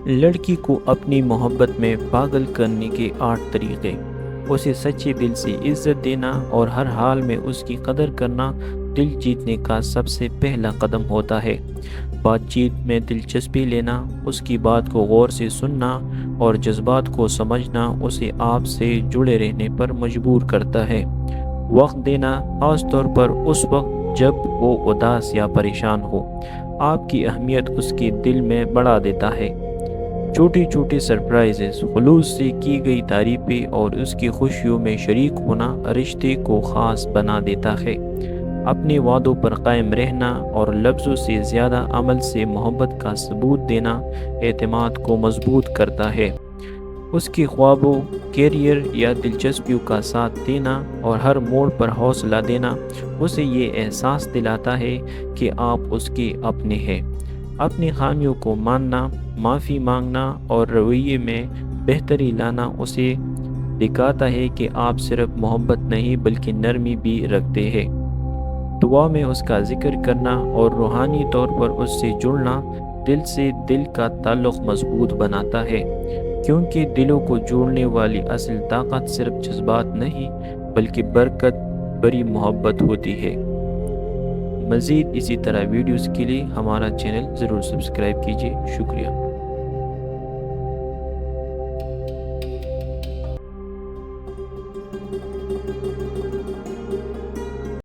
لڑکی کو اپنی محبت میں پاگل کرنے کے 8 طریقے۔ اسے سچے دل سے عزت دینا اور ہر حال میں اس کی قدر کرنا دل جیتنے کا سب سے پہلا قدم ہوتا ہے۔ بات چیت میں دلچسپی لینا، اس کی بات کو غور سے سننا اور جذبات کو سمجھنا اسے آپ سے جڑے رہنے پر مجبور کرتا ہے۔ وقت دینا، خاص طور پر اس وقت جب وہ اداس یا پریشان ہو، آپ کی اہمیت اس کے دل میں بڑھا دیتا ہے۔ چھوٹی چھوٹی سرپرائزز، خلوص سے کی گئی تعریفیں اور اس کی خوشیوں میں شریک ہونا رشتے کو خاص بنا دیتا ہے۔ اپنے وعدوں پر قائم رہنا اور لفظوں سے زیادہ عمل سے محبت کا ثبوت دینا اعتماد کو مضبوط کرتا ہے۔ اس کے خوابوں، کیریئر یا دلچسپیوں کا ساتھ دینا اور ہر موڑ پر حوصلہ دینا اسے یہ احساس دلاتا ہے کہ آپ اس کے اپنے ہیں۔ اپنی خامیوں کو ماننا، معافی مانگنا اور رویے میں بہتری لانا اسے دکھاتا ہے کہ آپ صرف محبت نہیں بلکہ نرمی بھی رکھتے ہیں۔ دعا میں اس کا ذکر کرنا اور روحانی طور پر اس سے جڑنا دل سے دل کا تعلق مضبوط بناتا ہے، کیونکہ دلوں کو جوڑنے والی اصل طاقت صرف جذبات نہیں بلکہ برکت بری محبت ہوتی ہے۔ مزید اسی طرح ویڈیوز کے لیے ہمارا چینل ضرور سبسکرائب کیجیے۔ شکریہ۔